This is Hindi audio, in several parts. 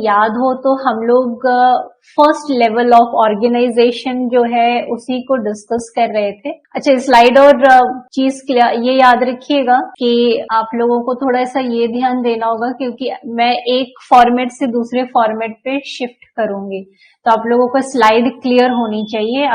याद हो तो हम लोग फर्स्ट लेवल ऑफ ऑर्गेनाइजेशन जो है उसी को डिस्कस कर रहे थे। अच्छा, स्लाइड और चीज ये याद रखिएगा कि आप लोगों को थोड़ा सा ये ध्यान देना होगा, क्योंकि मैं एक फॉर्मेट से दूसरे फॉर्मेट पे शिफ्ट करूंगी, तो आप लोगों को स्लाइड क्लियर होनी चाहिए।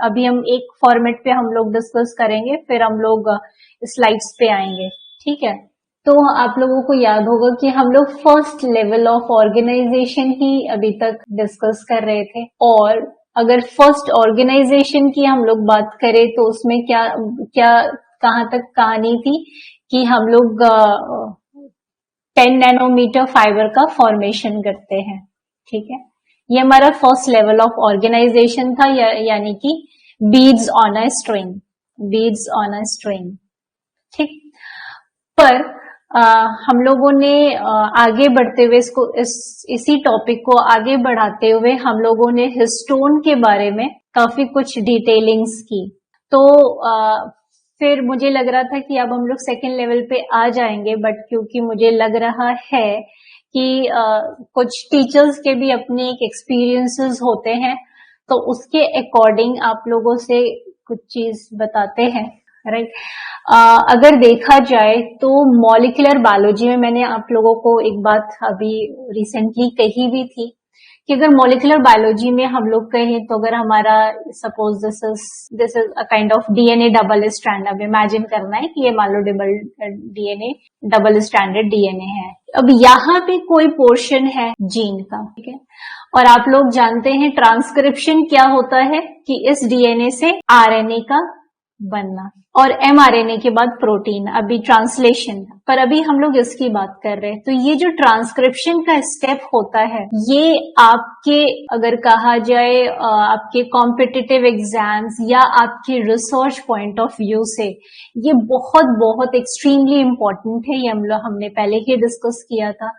अभी हम एक फॉर्मेट पे हम लोग डिस्कस करेंगे, फिर हम लोग स्लाइड्स पे आएंगे, ठीक है। तो आप लोगों को याद होगा कि हम लोग फर्स्ट लेवल ऑफ ऑर्गेनाइजेशन ही अभी तक डिस्कस कर रहे थे, और अगर फर्स्ट ऑर्गेनाइजेशन की हम लोग बात करें तो उसमें क्या क्या कहां तक कहानी थी कि हम लोग 10 नैनोमीटर फाइबर का फॉर्मेशन करते हैं, ठीक है। ये हमारा फर्स्ट लेवल ऑफ ऑर्गेनाइजेशन था, यानी कि beads on a string, beads on a string, ठीक। पर हम लोगों ने आगे बढ़ते हुए इसी टॉपिक को आगे बढ़ाते हुए हम लोगों ने हिस्टोन के बारे में काफी कुछ डिटेलिंग्स की। तो फिर मुझे लग रहा था कि अब हम लोग सेकेंड लेवल पे आ जाएंगे, बट क्योंकि मुझे लग रहा है कि कुछ टीचर्स के भी अपने एक एक्सपीरियंसेस होते हैं, तो उसके अकॉर्डिंग आप लोगों से कुछ चीज बताते हैं, राइट। अगर देखा जाए तो मॉलिक्यूलर बायोलॉजी में मैंने आप लोगों को एक बात अभी रिसेंटली कही भी थी कि अगर मॉलिक्यूलर बायोलॉजी में हम लोग कहें तो अगर हमारा suppose this is a kind of DNA double strand, अब इमेजिन करना है कि ये मान लो डीएनए डबल स्ट्रैंडेड डीएनए है। अब यहाँ पे कोई पोर्शन है जीन का, ठीक है, और आप लोग जानते हैं ट्रांसक्रिप्शन क्या होता है कि इस डीएनए से आरएनए का बनना, और एमआरएनए के बाद प्रोटीन, अभी ट्रांसलेशन। पर अभी हम लोग इसकी बात कर रहे हैं। तो ये जो ट्रांसक्रिप्शन का स्टेप होता है, ये आपके अगर कहा जाए आपके कॉम्पिटिटिव एग्जाम्स या आपके रिसर्च पॉइंट ऑफ व्यू से ये बहुत बहुत एक्सट्रीमली इम्पोर्टेंट है। ये हमने पहले ही डिस्कस किया था।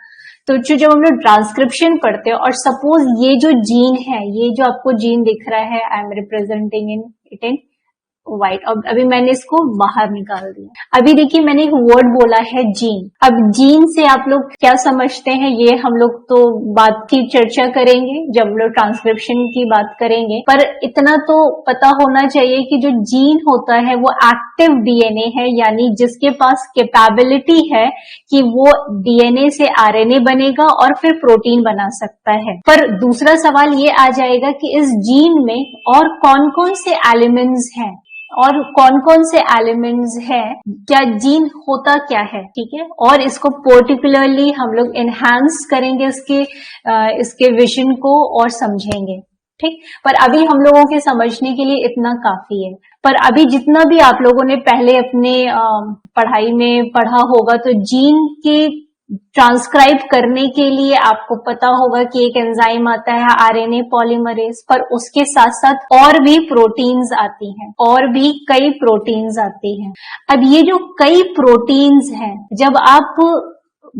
तो जब हम लोग ट्रांसक्रिप्शन पढ़ते हैं और सपोज ये जो जीन है, ये जो आपको जीन दिख रहा है, I am representing it in white, और अभी मैंने इसको बाहर निकाल दिया। अभी देखिए मैंने एक वर्ड बोला है जीन। अब जीन से आप लोग क्या समझते हैं, ये हम लोग तो बात की चर्चा करेंगे जब हम लोग ट्रांसक्रिप्शन की बात करेंगे। पर इतना तो पता होना चाहिए कि जो जीन होता है वो एक्टिव डीएनए है, यानी जिसके पास कैपेबिलिटी है कि वो डीएनए से आरएनए बनेगा और फिर प्रोटीन बना सकता है। पर दूसरा सवाल ये आ जाएगा कि इस जीन में और कौन कौन से एलिमेंट्स हैं, और कौन कौन से एलिमेंट्स हैं, क्या जीन होता क्या है, ठीक है। और इसको पर्टिकुलरली हम लोग एनहांस करेंगे इसके विजन को और समझेंगे, ठीक। पर अभी हम लोगों के समझने के लिए इतना काफी है। पर अभी जितना भी आप लोगों ने पहले अपने पढ़ाई में पढ़ा होगा, तो जीन के ट्रांसक्राइब करने के लिए आपको पता होगा कि एक एंजाइम आता है आरएनए पॉलीमरेज, पर उसके साथ साथ और भी प्रोटीन्स आती हैं, और भी कई प्रोटीन्स आती हैं। अब ये जो कई प्रोटीन्स हैं,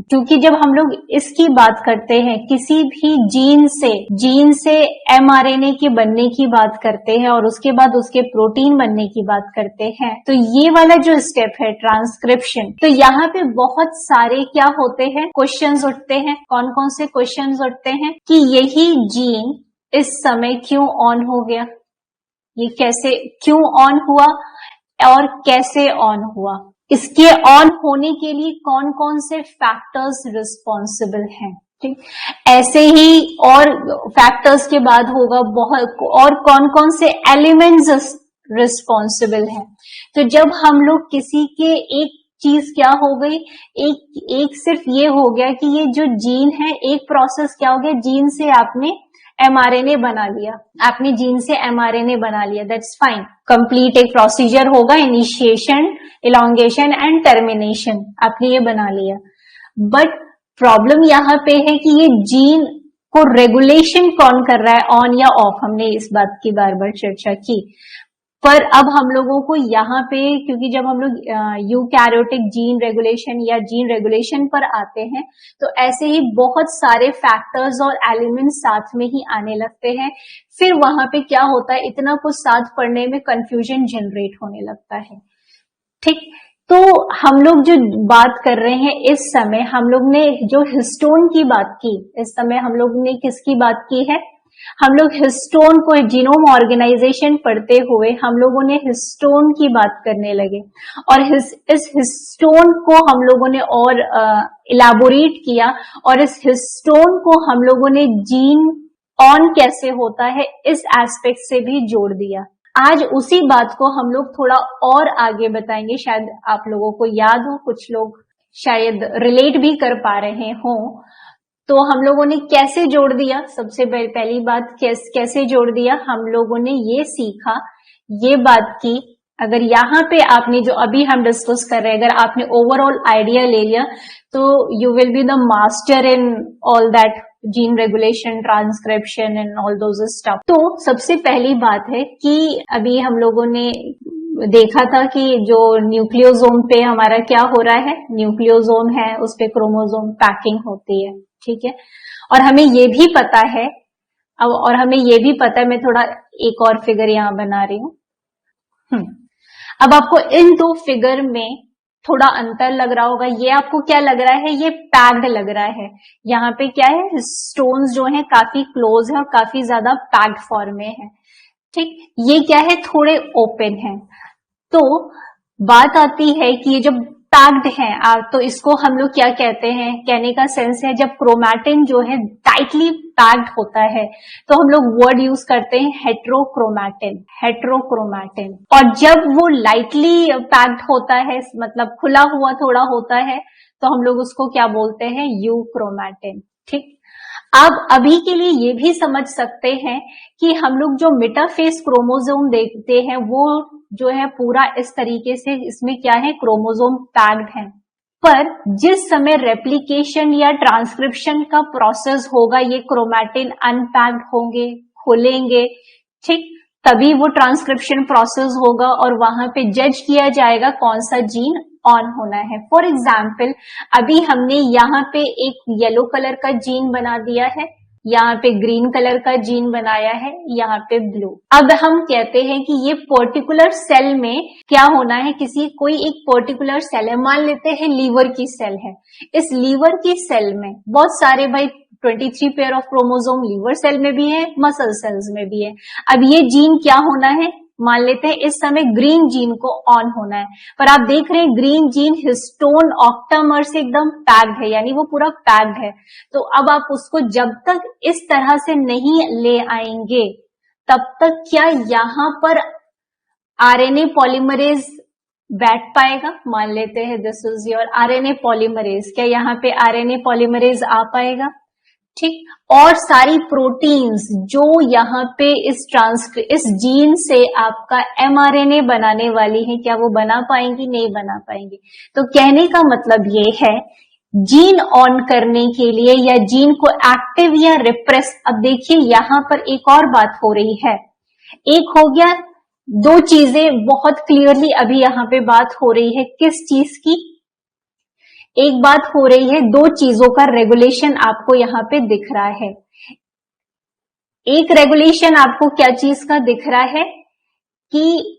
क्योंकि जब हम लोग इसकी बात करते हैं, किसी भी जीन से एमआरएनए के बनने की बात करते हैं और उसके बाद उसके प्रोटीन बनने की बात करते हैं, तो ये वाला जो स्टेप है ट्रांसक्रिप्शन, तो यहाँ पे बहुत सारे क्या होते हैं, क्वेश्चंस उठते हैं। कौन कौन से क्वेश्चंस उठते हैं कि यही जीन इस समय क्यों ऑन हो गया, ये कैसे क्यों ऑन हुआ और कैसे ऑन हुआ, इसके ऑन होने के लिए कौन कौन से फैक्टर्स रिस्पॉन्सिबल हैं, ठीक। ऐसे ही और फैक्टर्स के बाद होगा बहुत, और कौन कौन से एलिमेंट्स रिस्पॉन्सिबल हैं। तो जब हम लोग किसी के एक चीज क्या हो गई, एक सिर्फ ये हो गया कि ये जो जीन है, एक प्रोसेस क्या हो गया, जीन से आपने एमआरएनए बना लिया, आपने जीन से एमआरएनए बना लिया, दैट्स फाइन। कंप्लीट एक प्रोसीजर होगा, इनिशिएशन, इलॉन्गेशन एंड टर्मिनेशन, आपने ये बना लिया। बट प्रॉब्लम यहाँ पे है कि ये जीन को रेगुलेशन कौन कर रहा है, ऑन या ऑफ, हमने इस बात की बार बार चर्चा की। पर अब हम लोगों को यहाँ पे, क्योंकि जब हम लोग यूकैरियोटिक जीन रेगुलेशन या जीन रेगुलेशन पर आते हैं, तो ऐसे ही बहुत सारे फैक्टर्स और एलिमेंट्स साथ में ही आने लगते हैं। फिर वहां पे क्या होता है, इतना कुछ साथ पढ़ने में कंफ्यूजन जनरेट होने लगता है, ठीक। तो हम लोग जो बात कर रहे हैं इस समय, हम लोग ने जो हिस्टोन की बात की, इस समय हम लोग ने किसकी बात की है? हम लोग हिस्टोन को, जीनोम ऑर्गेनाइजेशन पढ़ते हुए हम लोगों ने हिस्टोन की बात करने लगे, और इस हिस्टोन को हम लोगों ने और इलाबोरेट किया, और इस हिस्टोन को हम लोगों ने जीन ऑन कैसे होता है इस एस्पेक्ट से भी जोड़ दिया। आज उसी बात को हम लोग थोड़ा और आगे बताएंगे, शायद आप लोगों को याद हो, कुछ लोग शायद रिलेट भी कर पा रहे हों। तो हम लोगों ने कैसे जोड़ दिया? सबसे पहली बात कैसे जोड़ दिया? हम लोगों ने ये सीखा, ये बात की, अगर यहाँ पे आपने जो अभी हम डिस्कस कर रहे हैं, अगर आपने ओवरऑल आइडिया ले लिया तो you will be the master in all that gene regulation, transcription and all those stuff. तो सबसे पहली बात है कि अभी हम लोगों ने देखा था कि जो न्यूक्लियोसोम पे हमारा क्या हो रहा है, न्यूक्लियोसोम है उस पे क्रोमोसोम पैकिंग होती है, ठीक है। और हमें ये भी पता है, मैं थोड़ा एक और फिगर यहां बना रही हूं। अब आपको इन दो फिगर में थोड़ा अंतर लग रहा होगा। ये आपको क्या लग रहा है? ये पैक्ड लग रहा है। यहाँ पे क्या है, स्टोन्स जो है काफी क्लोज है और काफी ज्यादा पैक्ड फॉर्म में है, ठीक। ये क्या है, थोड़े ओपन है। तो बात आती है कि ये जब पैक्ड है तो इसको हम लोग क्या कहते हैं? कहने का सेंस है जब क्रोमैटिन जो है टाइटली पैक्ड होता है तो हम लोग वर्ड यूज करते हैं हेट्रोक्रोमैटिन, हेट्रोक्रोमैटिन। और जब वो लाइटली पैक्ड होता है, मतलब खुला हुआ थोड़ा होता है, तो हम लोग उसको क्या बोलते हैं? यूक्रोमैटिन, ठीक। अब अभी के लिए ये भी समझ सकते हैं कि हम लोग जो मेटाफेज क्रोमोसोम देखते हैं वो जो है पूरा इस तरीके से, इसमें क्या है, क्रोमोसोम पैक्ड है। पर जिस समय रेप्लिकेशन या ट्रांसक्रिप्शन का प्रोसेस होगा, ये क्रोमैटिन अनपैक्ड होंगे, खुलेंगे, ठीक, तभी वो ट्रांसक्रिप्शन प्रोसेस होगा और वहां पे जज किया जाएगा कौन सा जीन ऑन होना है। फॉर एग्जाम्पल, अभी हमने यहाँ पे एक येलो कलर का जीन बना दिया है, यहाँ पे ग्रीन कलर का जीन बनाया है, यहाँ पे ब्लू। अब हम कहते हैं कि ये पर्टिकुलर सेल में क्या होना है, कोई एक पर्टिकुलर सेल है, मान लेते हैं लीवर की सेल है। इस लीवर की सेल में बहुत सारे, भाई 23 pair of chromosome liver cell में भी है, मसल सेल्स में भी है। अब ये जीन क्या होना है, मान लेते हैं इस समय ग्रीन जीन को ऑन होना है, पर आप देख रहे हैं ग्रीन जीन हिस्टोन ऑक्टामर से एकदम पैक्ड है, यानी वो पूरा पैक्ड है। तो अब आप उसको जब तक इस तरह से नहीं ले आएंगे तब तक क्या यहाँ पर आरएनए पॉलीमरेज बैठ पाएगा? मान लेते हैं this is your RNA polymerase, क्या यहाँ पे आरएनए पॉलीमरेज आ पाएगा? ठीक। और सारी प्रोटीन्स जो यहाँ पे इस जीन से आपका एमआरएनए बनाने वाली है, क्या वो बना पाएंगी? नहीं बना पाएंगी। तो कहने का मतलब ये है, जीन ऑन करने के लिए या जीन को एक्टिव या रिप्रेस, अब देखिए यहां पर एक और बात हो रही है। एक हो गया, दो चीजें बहुत क्लियरली अभी यहां पे बात हो रही है, किस चीज की? एक बात हो रही है, दो चीजों का रेगुलेशन आपको यहाँ पे दिख रहा है। एक रेगुलेशन आपको क्या चीज का दिख रहा है कि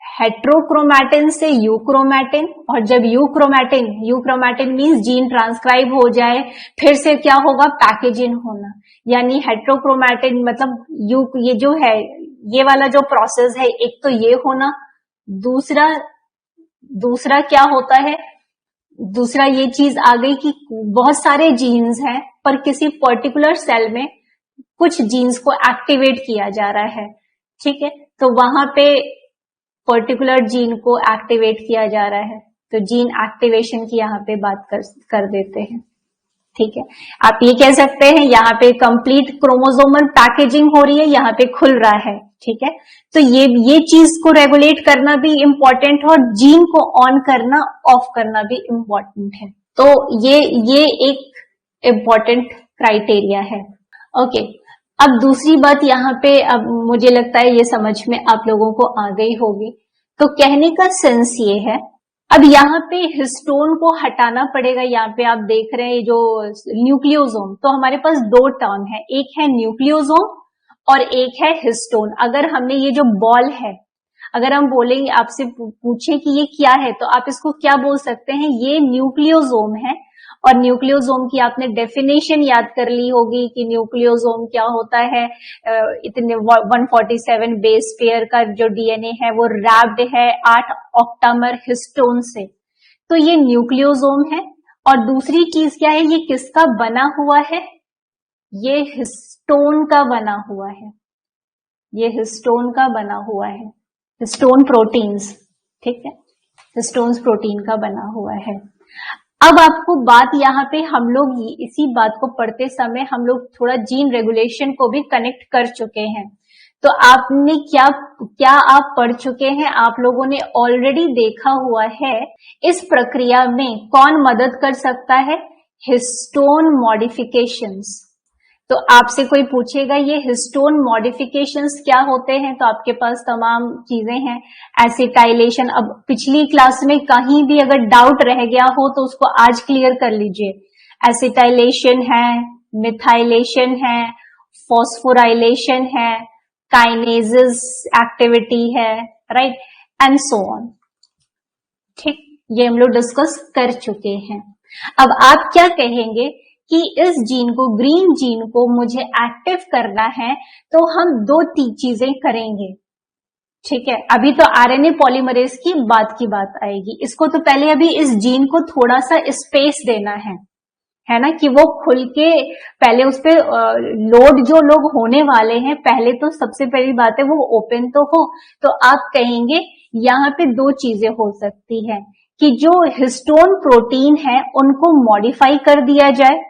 हेट्रोक्रोमैटिन से यूक्रोमैटिन, और जब यूक्रोमैटिन मींस जीन ट्रांसक्राइब हो जाए, फिर से क्या होगा? पैकेजिंग होना। यानी हेट्रोक्रोमैटिन मतलब ये जो है, ये वाला जो प्रोसेस है, एक तो ये होना, दूसरा क्या होता है, दूसरा ये चीज आ गई कि बहुत सारे जीन्स हैं पर किसी पर्टिकुलर सेल में कुछ जीन्स को एक्टिवेट किया जा रहा है, ठीक है। तो वहां पे पर्टिकुलर जीन को एक्टिवेट किया जा रहा है, तो जीन एक्टिवेशन की यहाँ पे बात कर देते हैं, ठीक है। आप ये कह सकते हैं यहाँ पे कंप्लीट क्रोमोसोमल पैकेजिंग हो रही है, यहाँ पे खुल रहा है, ठीक है। तो ये चीज को रेगुलेट करना भी इम्पोर्टेंट है और जीन को ऑन करना, ऑफ करना भी इम्पोर्टेंट है। तो ये एक इम्पोर्टेंट क्राइटेरिया है। ओके, अब दूसरी बात यहाँ पे, अब मुझे लगता है ये समझ में आप लोगों को आ गई होगी। तो कहने का सेंस ये है, अब यहाँ पे हिस्टोन को हटाना पड़ेगा। यहाँ पे आप देख रहे हैं जो न्यूक्लियोसोम, तो हमारे पास दो टर्म है, एक है न्यूक्लियोसोम और एक है हिस्टोन। अगर हमने ये जो बॉल है, अगर हम बोलेंगे, आपसे पूछे कि ये क्या है, तो आप इसको क्या बोल सकते हैं, ये न्यूक्लियोसोम है। और न्यूक्लियोसोम की आपने डेफिनेशन याद कर ली होगी कि न्यूक्लियोसोम क्या होता है। इतने 147 बेस पेयर का जो डीएनए है वो रैप्ड है 8 ऑक्टामर हिस्टोन से, तो ये न्यूक्लियोसोम है। और दूसरी चीज क्या है, ये किसका बना हुआ है, ये हिस्टोन का बना हुआ है, ये हिस्टोन का बना हुआ है, हिस्टोन प्रोटीन्स, ठीक है, हिस्टोन्स प्रोटीन का बना हुआ है। अब आपको बात यहाँ पे हम लोग इसी बात को पढ़ते समय हम लोग थोड़ा जीन रेगुलेशन को भी कनेक्ट कर चुके हैं। तो आपने क्या आप पढ़ चुके हैं, आप लोगों ने ऑलरेडी देखा हुआ है इस प्रक्रिया में कौन मदद कर सकता है, हिस्टोन मॉडिफिकेशंस। तो आपसे कोई पूछेगा ये हिस्टोन मॉडिफिकेशंस क्या होते हैं, तो आपके पास तमाम चीजें हैं। एसिटाइलेशन, अब पिछली क्लास में कहीं भी अगर डाउट रह गया हो तो उसको आज क्लियर कर लीजिए। एसिटाइलेशन है, मिथाइलेशन है, फॉस्फोराइलेशन है, काइनेसिस एक्टिविटी है, राइट, एंड सो ऑन। ठीक, ये हम लोग डिस्कस कर चुके हैं। अब आप क्या कहेंगे कि इस जीन को, ग्रीन जीन को मुझे एक्टिव करना है, तो हम दो चीजें करेंगे, ठीक है। अभी तो आरएनए पॉलीमरेज की बात आएगी, इसको तो पहले अभी इस जीन को थोड़ा सा स्पेस देना है ना, कि वो खुल के पहले उस पे लोड जो लोग होने वाले हैं, पहले तो सबसे पहली बात है वो ओपन तो हो। तो आप कहेंगे यहाँ पे दो चीजें हो सकती है कि जो हिस्टोन प्रोटीन है उनको मॉडिफाई कर दिया जाए।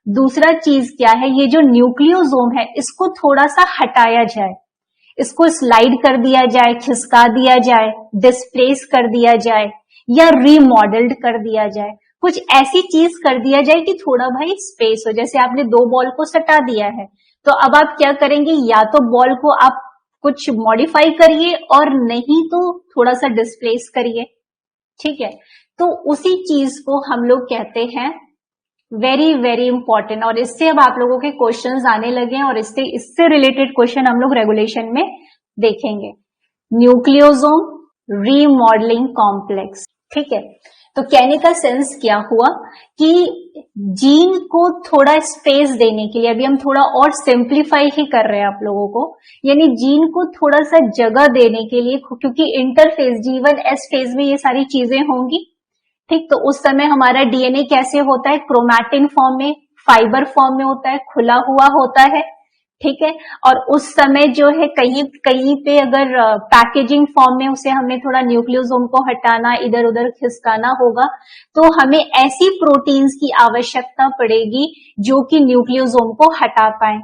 दूसरा चीज क्या है, ये जो न्यूक्लियोसोम है इसको थोड़ा सा हटाया जाए, इसको स्लाइड कर दिया जाए, खिसका दिया जाए, डिस्प्लेस कर दिया जाए, या रीमॉडल्ड कर दिया जाए। कुछ ऐसी चीज कर दिया जाए कि थोड़ा भाई स्पेस हो। जैसे आपने दो बॉल को सटा दिया है, तो अब आप क्या करेंगे, या तो बॉल को आप कुछ मॉडिफाई करिए और नहीं तो थोड़ा सा डिस्प्लेस करिए, ठीक है। तो उसी चीज को हम लोग कहते हैं वेरी वेरी इंपॉर्टेंट। और इससे अब आप लोगों के क्वेश्चंस आने लगे हैं और इससे रिलेटेड क्वेश्चन हम लोग रेगुलेशन में देखेंगे। न्यूक्लियोसोम रीमॉडलिंग कॉम्प्लेक्स, ठीक है। तो कहने का सेंस क्या हुआ कि जीन को थोड़ा स्पेस देने के लिए, अभी हम थोड़ा और सिंप्लीफाई ही कर रहे हैं आप लोगों को, यानी जीन को थोड़ा सा जगह देने के लिए, क्योंकि इंटरफेज G1 S फेज में ये सारी चीजें होंगी, ठीक। तो उस समय हमारा डीएनए कैसे होता है, क्रोमैटिन फॉर्म में, फाइबर फॉर्म में होता है, खुला हुआ होता है, ठीक है। और उस समय जो है कहीं पे अगर पैकेजिंग फॉर्म में उसे हमें थोड़ा न्यूक्लियोसोम को हटाना, इधर उधर खिसकाना होगा, तो हमें ऐसी प्रोटीन्स की आवश्यकता पड़ेगी जो कि न्यूक्लियोसोम को हटा पाए।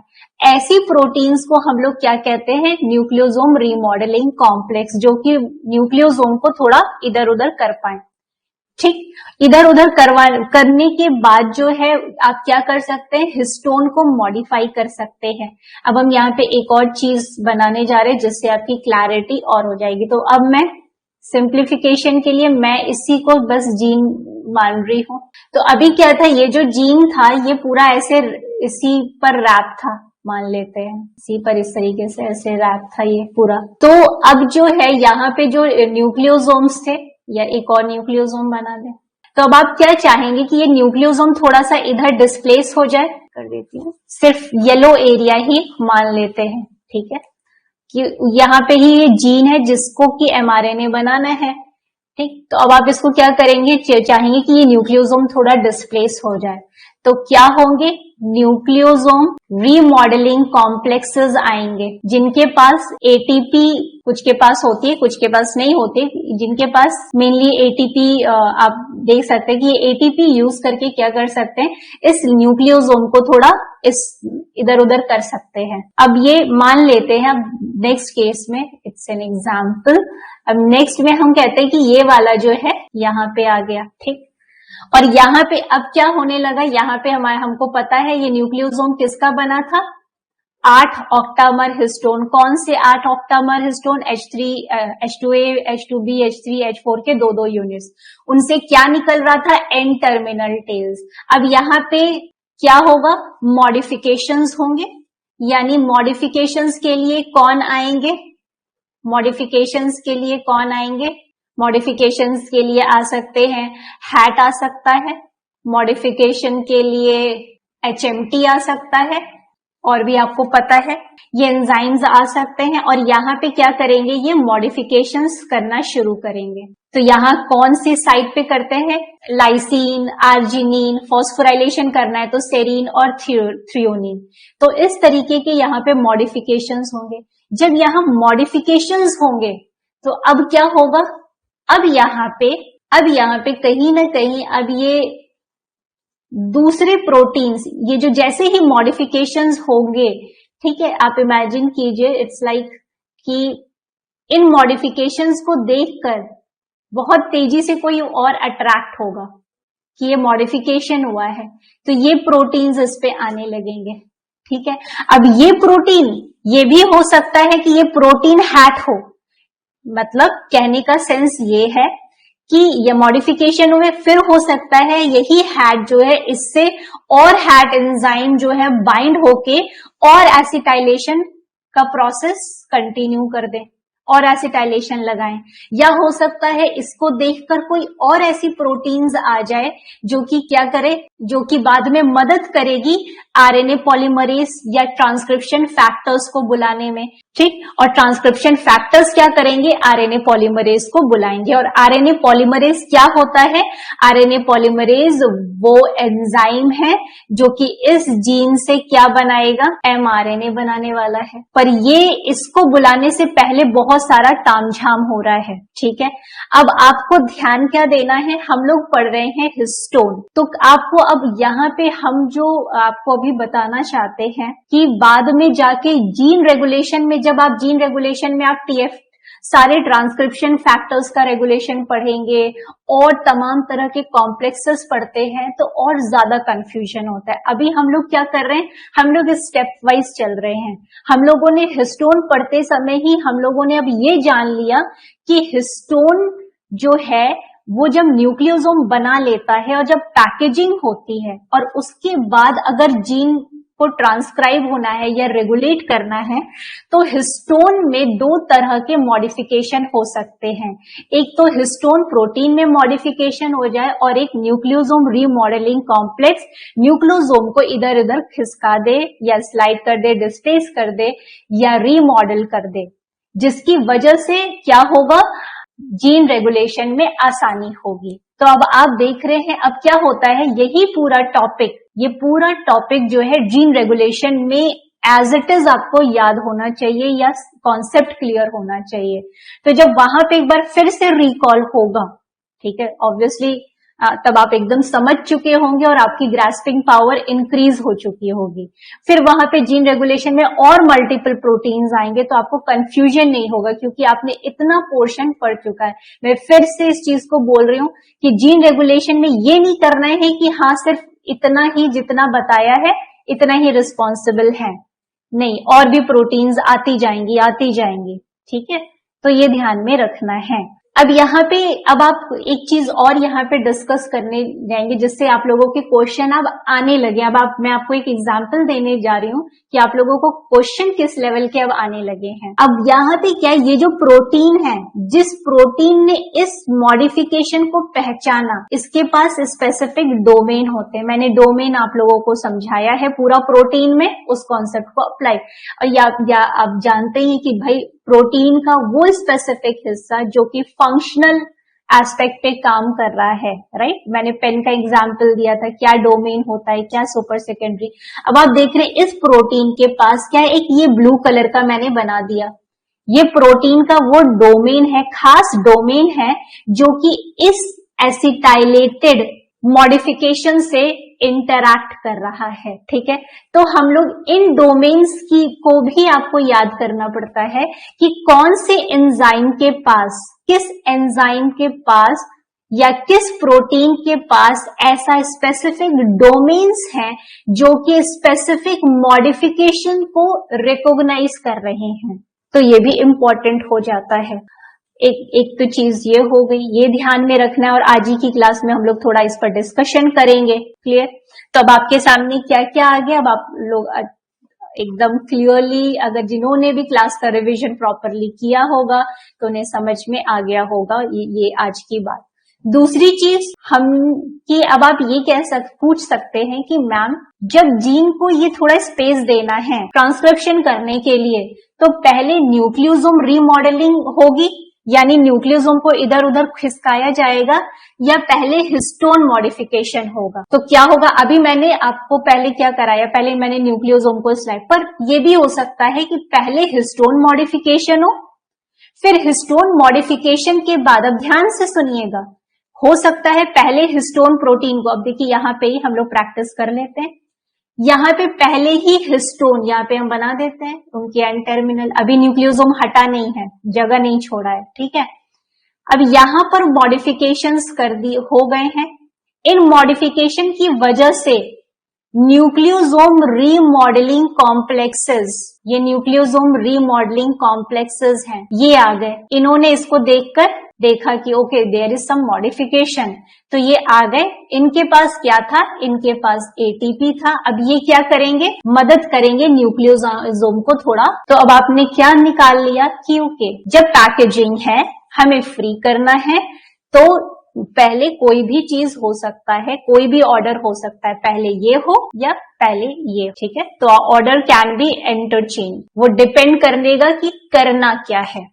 ऐसी प्रोटीन्स को हम लोग क्या कहते हैं, न्यूक्लियोसोम रीमॉडलिंग कॉम्प्लेक्स, जो कि न्यूक्लियोसोम को थोड़ा इधर उधर कर पाए, ठीक। इधर उधर करने के बाद जो है आप क्या कर सकते हैं, हिस्टोन को मॉडिफाई कर सकते हैं। अब हम यहाँ पे एक और चीज बनाने जा रहे हैं जिससे आपकी क्लैरिटी और हो जाएगी। तो अब मैं सिंप्लीफिकेशन के लिए मैं इसी को बस जीन मान रही हूं। तो अभी क्या था, ये जो जीन था ये पूरा ऐसे इसी पर रैप था, मान लेते हैं इसी पर, इस तरीके से ऐसे रैप था ये पूरा। तो अब जो है यहाँ पे जो न्यूक्लियोसोम्स थे, या एक और न्यूक्लियोसोम बना दें, तो अब आप क्या चाहेंगे कि ये न्यूक्लियोसोम थोड़ा सा इधर डिस्प्लेस हो जाए, कर देती हूँ, सिर्फ येलो एरिया ही मान लेते हैं, ठीक है, कि यहाँ पे ही ये जीन है जिसको कि एमआरएनए बनाना है, ठीक। तो अब आप इसको क्या करेंगे, चाहेंगे कि ये न्यूक्लियोसोम थोड़ा डिस्प्लेस हो जाए, तो क्या होंगे, न्यूक्लियोसोम रीमॉडलिंग कॉम्प्लेक्सेस आएंगे, जिनके पास एटीपी कुछ के पास होती है, कुछ के पास नहीं होती। जिनके पास मेनली एटीपी, आप देख सकते हैं कि ये एटीपी यूज करके क्या कर सकते हैं, इस न्यूक्लियोसोम को थोड़ा इस इधर उधर कर सकते हैं। अब ये मान लेते हैं, अब नेक्स्ट केस में, इट्स एन एग्जाम्पल, अब नेक्स्ट में हम कहते हैं कि ये वाला जो है यहाँ पे आ गया, ठीक। और यहाँ पे अब क्या होने लगा, यहाँ पे हमको पता है ये न्यूक्लियोसोम किसका बना था, 8 ऑक्टामर हिस्टोन। कौन से 8 octamer histone, H3, H2A, H2B, H3, H4 के दो यूनिट्स। उनसे क्या निकल रहा था, एन टर्मिनल टेल्स। अब यहाँ पे क्या होगा, मॉडिफिकेशंस होंगे, यानी मॉडिफिकेशंस के लिए कौन आएंगे, मॉडिफिकेशंस के लिए कौन आएंगे? मॉडिफिकेशंस के लिए आ सकते हैं हैट आ सकता है, मॉडिफिकेशन के लिए HMT आ सकता है, और भी आपको पता है ये एंजाइम्स आ सकते हैं। और यहाँ पे क्या करेंगे, ये मॉडिफिकेशंस करना शुरू करेंगे। तो यहाँ कौन सी साइट पे करते हैं? लाइसिन, आर्जिनिन, फॉस्फोराइलेशन करना है तो सेरीन और थ्रियोनिन। तो इस तरीके के यहाँ पे मॉडिफिकेशंस होंगे। जब यहाँ मॉडिफिकेशंस होंगे तो अब क्या होगा, अब यहाँ पे कहीं ना कहीं अब ये दूसरे प्रोटीन्स, ये जो जैसे ही मॉडिफिकेशंस होंगे, ठीक है, आप इमेजिन कीजिए इट्स लाइक कि इन मॉडिफिकेशंस को देखकर बहुत तेजी से कोई और अट्रैक्ट होगा कि ये मॉडिफिकेशन हुआ है, तो ये प्रोटीन्स इस पे आने लगेंगे। ठीक है, अब ये प्रोटीन, ये भी हो सकता है कि ये प्रोटीन हैट हो, मतलब कहने का सेंस ये है कि ये मॉडिफिकेशन हुए, फिर हो सकता है यही हैट जो है इससे और हैट एंजाइम जो है बाइंड होके और एसिटाइलेशन का प्रोसेस कंटिन्यू कर दे और एसिटाइलेशन लगाएं, या हो सकता है इसको देखकर कोई और ऐसी प्रोटीन्स आ जाए जो कि क्या करे, जो कि बाद में मदद करेगी RNA पॉलीमरेज या ट्रांसक्रिप्शन फैक्टर्स को बुलाने में। ठीक, और ट्रांसक्रिप्शन फैक्टर्स क्या करेंगे, RNA पॉलीमरेज को बुलाएंगे। और RNA पॉलीमरेज क्या होता है? RNA पॉलीमरेज वो एंजाइम है जो कि इस जीन से क्या बनाएगा, mRNA बनाने वाला है। पर ये इसको बुलाने से पहले बहुत सारा तामझाम हो रहा है। ठीक है, अब आपको ध्यान क्या देना है, हम लोग पढ़ रहे हैं हिस्टोन, तो आपको अब यहाँ पे हम जो आपको अभी बताना चाहते हैं कि बाद में जाके जीन रेगुलेशन में, जब आप जीन रेगुलेशन में आप TF सारे ट्रांसक्रिप्शन फैक्टर्स का रेगुलेशन पढ़ेंगे और तमाम तरह के कॉम्प्लेक्सेस पढ़ते हैं तो और ज्यादा कंफ्यूजन होता है। अभी हम लोग क्या कर रहे हैं, हम लोग स्टेप वाइज चल रहे हैं। हम लोगों ने हिस्टोन पढ़ते समय ही हम लोगों ने अब ये जान लिया कि हिस्टोन जो है वो जब न्यूक्लियोसोम बना लेता है और जब पैकेजिंग होती है और उसके बाद अगर जीन को ट्रांसक्राइब होना है या रेगुलेट करना है तो हिस्टोन में दो तरह के मॉडिफिकेशन हो सकते हैं। एक तो हिस्टोन प्रोटीन में मॉडिफिकेशन हो जाए और एक न्यूक्लियोसोम रीमॉडलिंग कॉम्प्लेक्स न्यूक्लियोसोम को इधर उधर खिसका दे या स्लाइड कर दे, डिस्प्लेस कर दे या रीमॉडल कर दे, जिसकी वजह से क्या होगा, जीन रेगुलेशन में आसानी होगी। तो अब आप देख रहे हैं अब क्या होता है, यही पूरा टॉपिक, ये पूरा टॉपिक जो है जीन रेगुलेशन में एज इट इज आपको याद होना चाहिए या कॉन्सेप्ट क्लियर होना चाहिए। तो जब वहां पे एक बार फिर से रिकॉल होगा, ठीक है, ऑब्वियसली तब आप एकदम समझ चुके होंगे और आपकी ग्रास्पिंग पावर इंक्रीज हो चुकी होगी। फिर वहां पे जीन रेगुलेशन में और मल्टीपल प्रोटीन्स आएंगे तो आपको कंफ्यूजन नहीं होगा क्योंकि आपने इतना पोर्शन पढ़ चुका है। मैं फिर से इस चीज को बोल रही हूँ कि जीन रेगुलेशन में ये नहीं करना है कि हाँ सिर्फ इतना ही जितना बताया है इतना ही रिस्पॉन्सिबल है, नहीं, और भी प्रोटीन्स आती जाएंगी। ठीक है, तो ये ध्यान में रखना है। अब यहाँ पे अब आप एक चीज और यहाँ पे डिस्कस करने जाएंगे जिससे आप लोगों के क्वेश्चन अब आने लगे। अब मैं आपको एक एग्जांपल देने जा रही हूँ कि आप लोगों को क्वेश्चन किस लेवल के अब आने लगे हैं। अब यहाँ पे क्या, ये जो प्रोटीन है, जिस प्रोटीन ने इस मॉडिफिकेशन को पहचाना, इसके पास स्पेसिफिक डोमेन होते हैं। मैंने डोमेन आप लोगों को समझाया है पूरा प्रोटीन में, उस कॉन्सेप्ट को अप्लाई। और या आप जानते ही कि भाई प्रोटीन का वो स्पेसिफिक हिस्सा जो कि फंक्शनल एस्पेक्ट पे काम कर रहा है, राइट। मैंने पेन का एग्जांपल दिया था, क्या डोमेन होता है, क्या सुपर सेकेंडरी। अब आप देख रहे हैं इस प्रोटीन के पास क्या है, एक ये ब्लू कलर का मैंने बना दिया, ये प्रोटीन का वो डोमेन है, खास डोमेन है जो कि इस एसिटाइलेटेड मॉडिफिकेशन से इंटरैक्ट कर रहा है। ठीक है, तो हम लोग इन डोमेन्स की को भी आपको याद करना पड़ता है कि कौन से एंजाइम के पास, किस एंजाइम के पास या किस प्रोटीन के पास ऐसा स्पेसिफिक डोमेन्स हैं जो कि स्पेसिफिक मॉडिफिकेशन को रिकॉग्नाइज कर रहे हैं। तो ये भी इंपॉर्टेंट हो जाता है। एक तो चीज ये हो गई, ये ध्यान में रखना है और आज ही की क्लास में हम लोग थोड़ा इस पर डिस्कशन करेंगे। क्लियर? तो अब आपके सामने क्या क्या आ गया, अब आप लोग एकदम क्लियरली, अगर जिन्होंने भी क्लास का रिवीजन प्रॉपरली किया होगा तो उन्हें समझ में आ गया होगा ये आज की बात। दूसरी चीज हम कि अब आप ये पूछ सकते हैं कि मैम जब जीन को ये थोड़ा स्पेस देना है ट्रांसक्रिप्शन करने के लिए, तो पहले न्यूक्लियोसोम रीमॉडलिंग होगी, यानी न्यूक्लियोसोम को इधर उधर खिसकाया जाएगा, या पहले हिस्टोन मॉडिफिकेशन होगा? तो क्या होगा, अभी मैंने आपको पहले क्या कराया, पहले मैंने न्यूक्लियोसोम को स्लाइड पर, यह भी हो सकता है कि पहले हिस्टोन मॉडिफिकेशन फिर हिस्टोन मॉडिफिकेशन के बाद, अब ध्यान से सुनिएगा, हो सकता है पहले हिस्टोन प्रोटीन को, अब देखिए यहां पे ही हम लोग प्रैक्टिस कर लेते हैं, यहाँ पे पहले ही हिस्टोन यहाँ पे हम बना देते हैं, उनकी एंड टर्मिनल, अभी न्यूक्लियोसोम हटा नहीं है, जगह नहीं छोड़ा है, ठीक है। अब यहाँ पर मॉडिफिकेशंस कर दी हो गए हैं, इन मॉडिफिकेशन की वजह से न्यूक्लियोसोम रीमॉडलिंग कॉम्प्लेक्सेस, ये न्यूक्लियोसोम रीमॉडलिंग कॉम्प्लेक्सेस हैं, ये आ गए। इन्होंने इसको देखकर देखा कि okay there is some modification, तो ये आ गए। इनके पास क्या था, इनके पास एटीपी था। अब ये क्या करेंगे, मदद करेंगे न्यूक्लियोसोम को थोड़ा। तो अब आपने क्या निकाल लिया, क्योंकि जब पैकेजिंग है हमें फ्री करना है, तो पहले कोई भी चीज हो सकता है, कोई भी ऑर्डर हो सकता है, पहले ये हो या पहले ये, ठीक है। तो ऑर्डर कैन बी इंटरचेंज, वो डिपेंड करेगा कि करना क्या है,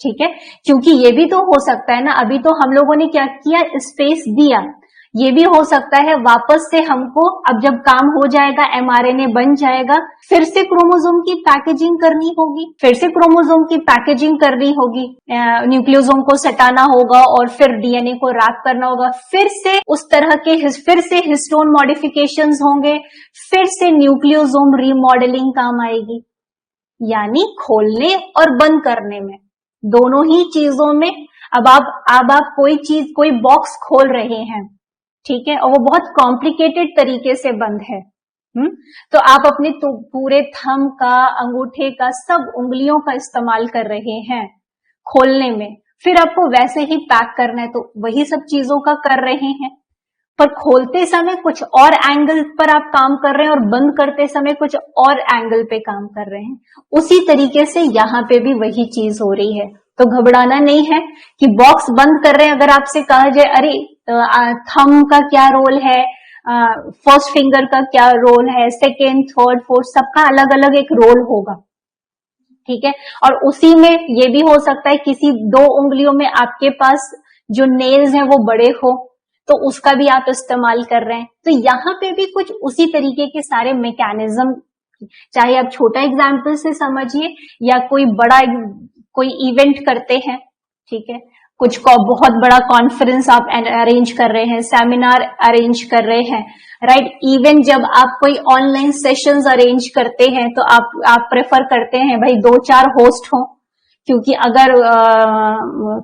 ठीक है। क्योंकि ये भी तो हो सकता है ना, अभी तो हम लोगों ने क्या किया, स्पेस दिया, ये भी हो सकता है वापस से हमको, अब जब काम हो जाएगा, एमआरएनए बन जाएगा, फिर से क्रोमोसोम की पैकेजिंग करनी होगी, फिर से क्रोमोसोम की पैकेजिंग करनी होगी, न्यूक्लियोसोम को सटाना होगा और फिर डीएनए को रैप करना होगा, फिर से उस तरह के फिर से हिस्टोन मॉडिफिकेशंस होंगे, फिर से न्यूक्लियोसोम रीमॉडलिंग काम आएगी, यानी खोलने और बंद करने में, दोनों ही चीजों में। अब आप कोई बॉक्स खोल रहे हैं, ठीक है, और वो बहुत कॉम्प्लिकेटेड तरीके से बंद है, तो आप अपने तो पूरे थंब का, अंगूठे का, सब उंगलियों का इस्तेमाल कर रहे हैं खोलने में, फिर आपको वैसे ही पैक करना है, तो वही सब चीजों का कर रहे हैं, पर खोलते समय कुछ और एंगल पर आप काम कर रहे हैं और बंद करते समय कुछ और एंगल पे काम कर रहे हैं। उसी तरीके से यहाँ पे भी वही चीज हो रही है, तो घबराना नहीं है कि बॉक्स बंद कर रहे हैं। अगर आपसे कहा जाए अरे थंब का क्या रोल है, फर्स्ट फिंगर का क्या रोल है, सेकेंड, थर्ड, फोर्थ, सबका अलग अलग एक रोल होगा, ठीक है। और उसी में ये भी हो सकता है किसी दो उंगलियों में आपके पास जो नेल्स हैं वो बड़े हो, तो उसका भी आप इस्तेमाल कर रहे हैं। तो यहाँ पे भी कुछ उसी तरीके के सारे मैकेनिज्म, चाहे आप छोटा एग्जाम्पल से समझिए या कोई बड़ा कोई इवेंट करते हैं, ठीक है, कुछ को बहुत बड़ा कॉन्फ्रेंस आप अरेंज कर रहे हैं, सेमिनार अरेंज कर रहे हैं, राइट। इवन जब आप कोई ऑनलाइन सेशंस अरेंज करते हैं तो आप प्रेफर करते हैं भाई 2-4 होस्ट हो, क्योंकि अगर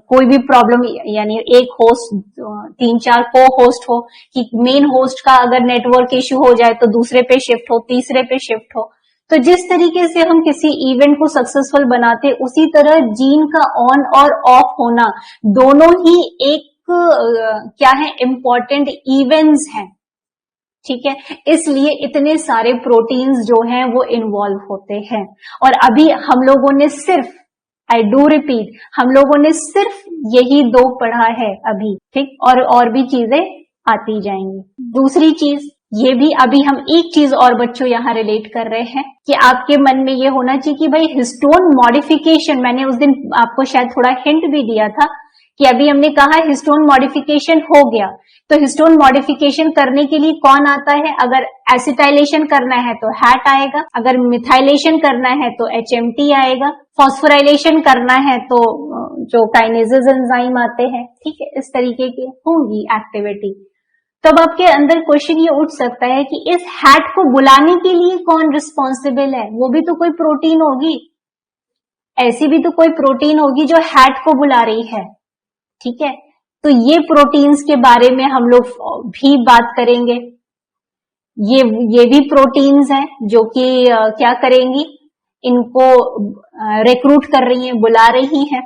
कोई भी प्रॉब्लम, यानी एक होस्ट 3-4 को होस्ट हो, कि मेन होस्ट का अगर नेटवर्क इश्यू हो जाए तो दूसरे पे शिफ्ट हो, तीसरे पे शिफ्ट हो। तो जिस तरीके से हम किसी इवेंट को सक्सेसफुल बनाते, उसी तरह जीन का ऑन और ऑफ होना दोनों ही एक क्या है, इम्पोर्टेंट इवेंट्स हैं, ठीक है। इसलिए इतने सारे प्रोटीन्स जो हैं वो इन्वॉल्व होते हैं। और अभी हम लोगों ने सिर्फ, आई डू रिपीट, हम लोगों ने सिर्फ यही 2 पढ़ा है अभी, ठीक, और भी चीजें आती जाएंगी। दूसरी चीज ये भी, अभी हम एक चीज और बच्चों यहाँ रिलेट कर रहे हैं कि आपके मन में ये होना चाहिए कि भाई हिस्टोन मॉडिफिकेशन, मैंने उस दिन आपको शायद थोड़ा हिंट भी दिया था कि अभी हमने कहा हिस्टोन मॉडिफिकेशन हो गया, तो हिस्टोन मॉडिफिकेशन करने के लिए कौन आता है, अगर एसिटाइलेशन करना है तो हैट आएगा, अगर मिथाइलेशन करना है तो HMT आएगा, फॉस्फोराइलेशन करना है तो जो काइनेजेस एंजाइम आते हैं, ठीक है, इस तरीके की होंगी एक्टिविटी। तब आपके अंदर क्वेश्चन ये उठ सकता है कि इस हैट को बुलाने के लिए कौन रिस्पॉन्सिबल है, वो भी तो कोई प्रोटीन होगी, ऐसी भी तो कोई प्रोटीन होगी जो हैट को बुला रही है, ठीक है। तो ये प्रोटीन्स के बारे में हम लोग भी बात करेंगे। ये भी प्रोटीन्स हैं जो कि क्या करेंगी, इनको रिक्रूट कर रही हैं, बुला रही हैं,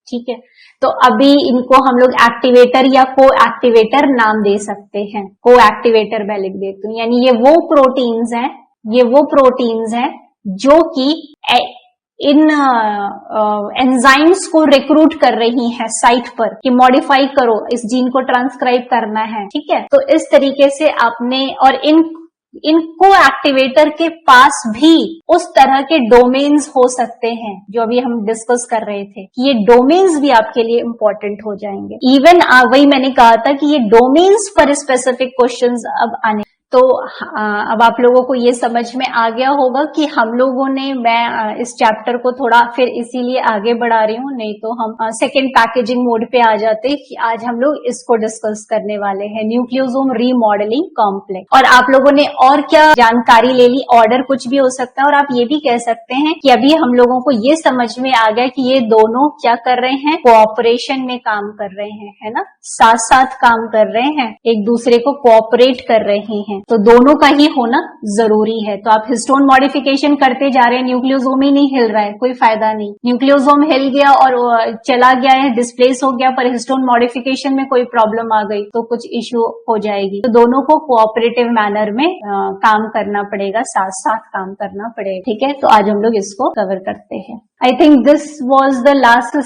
ठीक है। तो अभी इनको हम लोग एक्टिवेटर या को एक्टिवेटर नाम दे सकते हैं, को एक्टिवेटर मैं लिख देती हूँ। यानी ये वो प्रोटीन्स हैं जो कि इन एंजाइम्स को रिक्रूट कर रही हैं साइट पर कि मॉडिफाई करो, इस जीन को ट्रांसक्राइब करना है, ठीक है। तो इस तरीके से आपने, और इन को एक्टिवेटर के पास भी उस तरह के डोमेन्स हो सकते हैं जो अभी हम डिस्कस कर रहे थे कि ये डोमेन्स भी आपके लिए इंपॉर्टेंट हो जाएंगे। इवन वही मैंने कहा था कि ये डोमेन्स पर स्पेसिफिक क्वेश्चंस अब आने, तो अब आप लोगों को ये समझ में आ गया होगा कि हम लोगों ने, मैं इस चैप्टर को थोड़ा फिर इसीलिए आगे बढ़ा रही हूँ, नहीं तो हम सेकेंड पैकेजिंग मोड पे आ जाते कि आज हम लोग इसको डिस्कस करने वाले हैं, न्यूक्लियोसोम रीमॉडलिंग कॉम्प्लेक्स। और आप लोगों ने और क्या जानकारी ले ली, ऑर्डर कुछ भी हो सकता है, और आप ये भी कह सकते हैं कि अभी हम लोगों को ये समझ में आ गया कि ये दोनों क्या कर रहे हैं, कोऑपरेशन में काम कर रहे हैं, है ना, साथ साथ काम कर रहे हैं, एक दूसरे को कोऑपरेट कर रहे हैं, तो दोनों का ही होना जरूरी है। तो आप हिस्टोन मॉडिफिकेशन करते जा रहे हैं, न्यूक्लियोसोम ही नहीं हिल रहा है, कोई फायदा नहीं। न्यूक्लियोसोम हिल गया और चला गया है, डिस्प्लेस हो गया, पर हिस्टोन मॉडिफिकेशन में कोई प्रॉब्लम आ गई तो कुछ इश्यू हो जाएगी। तो दोनों को कोऑपरेटिव मैनर में काम करना पड़ेगा, साथ साथ काम करना पड़ेगा, ठीक है। तो आज हम लोग इसको कवर करते हैं। I think this was the last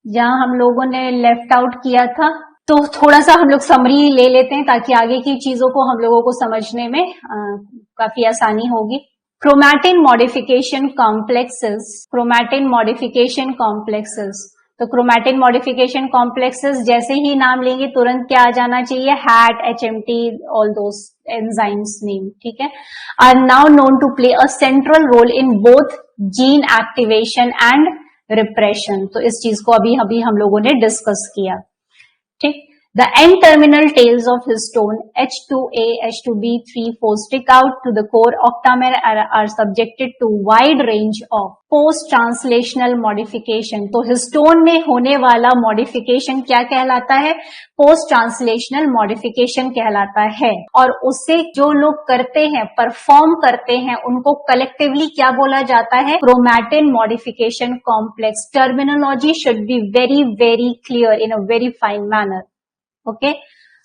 जहां हम लोगों ने लेफ्ट आउट किया था, तो थोड़ा सा हम लोग समरी ले लेते हैं ताकि आगे की चीजों को हम लोगों को समझने में काफी आसानी होगी। Chromatin modification complexes, chromatin modification complexes, तो क्रोमैटिन मॉडिफिकेशन कॉम्प्लेक्सेस जैसे ही नाम लेंगे तुरंत क्या आ जाना चाहिए, HAT, HMT, all those enzymes name, ठीक है, are now known to play a central role in both gene activation and repression. तो इस चीज को अभी हम लोगों ने डिस्कस किया, ठीक। The N-terminal tails of histone H2A, H2B3, 4 stick out to the core octamer are subjected to wide range of post-translational modification। तो हिस्टोन में होने वाला मॉडिफिकेशन क्या कहलाता है, पोस्ट-ट्रांसलेशनल मॉडिफिकेशन कहलाता है, और उससे जो लोग करते हैं, परफॉर्म करते हैं, उनको कलेक्टिवली क्या बोला जाता है, chromatin modification complex. Terminology should be very very clear in a very fine manner. Okay,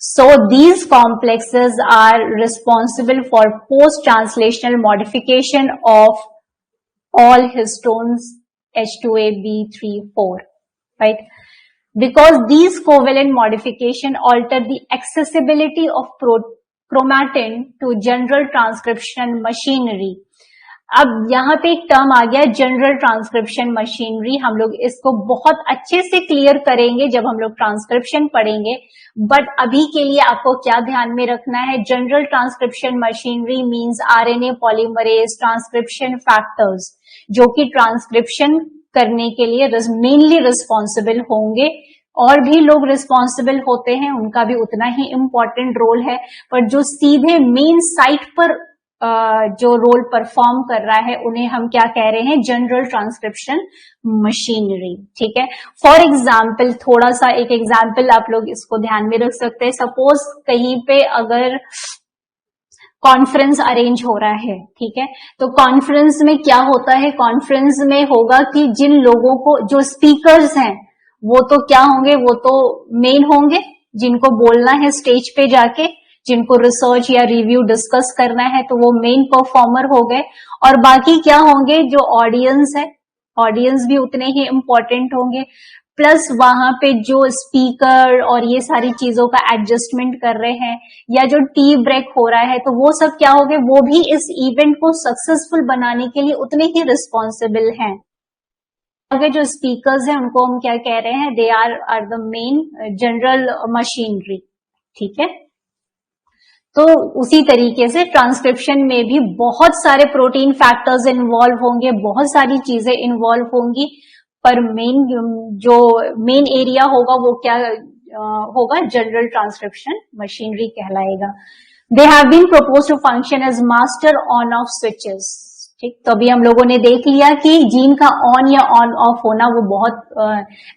so these complexes are responsible for post-translational modification of all histones H2A, B3, 4, right? Because these covalent modification alter the accessibility of chromatin to general transcription machinery। अब यहाँ पे एक टर्म आ गया जनरल ट्रांसक्रिप्शन मशीनरी, हम लोग इसको बहुत अच्छे से क्लियर करेंगे जब हम लोग ट्रांसक्रिप्शन पढ़ेंगे, बट अभी के लिए आपको क्या ध्यान में रखना है, general transcription machinery means RNA polymerase transcription factors, जो कि ट्रांसक्रिप्शन करने के लिए मेनली रिस्पॉन्सिबल होंगे, और भी लोग रिस्पॉन्सिबल होते हैं, उनका भी उतना ही इम्पोर्टेंट रोल है, पर जो सीधे मेन साइट पर जो रोल परफॉर्म कर रहा है उन्हें हम क्या कह रहे हैं, जनरल ट्रांसक्रिप्शन मशीनरी, ठीक है। फॉर एग्जाम्पल, थोड़ा सा एक एग्जाम्पल आप लोग इसको ध्यान में रख सकते हैं। सपोज कहीं पे अगर कॉन्फ्रेंस अरेंज हो रहा है, ठीक है, तो कॉन्फ्रेंस में क्या होता है, कॉन्फ्रेंस में होगा कि जिन लोगों को, जो स्पीकर्स हैं, वो तो क्या होंगे, वो तो मेन होंगे, जिनको बोलना है स्टेज पे जाके, जिनको रिसर्च या रिव्यू डिस्कस करना है, तो वो मेन परफॉर्मर हो गए, और बाकी क्या होंगे, जो ऑडियंस है, ऑडियंस भी उतने ही इंपॉर्टेंट होंगे, प्लस वहां पे जो स्पीकर और ये सारी चीजों का एडजस्टमेंट कर रहे हैं, या जो टी ब्रेक हो रहा है, तो वो सब क्या हो गए, वो भी इस इवेंट को सक्सेसफुल बनाने के लिए उतने ही रिस्पॉन्सिबल हैं। अगर जो स्पीकर्स हैं उनको हम क्या कह रहे हैं, they are the main general machinery, ठीक है। तो उसी तरीके से ट्रांसक्रिप्शन में भी बहुत सारे प्रोटीन फैक्टर्स इन्वॉल्व होंगे, बहुत सारी चीजें इन्वॉल्व होंगी, पर जो मेन एरिया होगा वो क्या होगा, जनरल ट्रांसक्रिप्शन मशीनरी कहलाएगा। They have been proposed to function as master on off switches, ठीक। तो अभी हम लोगों ने देख लिया कि जीन का ऑन या ऑन ऑफ होना वो बहुत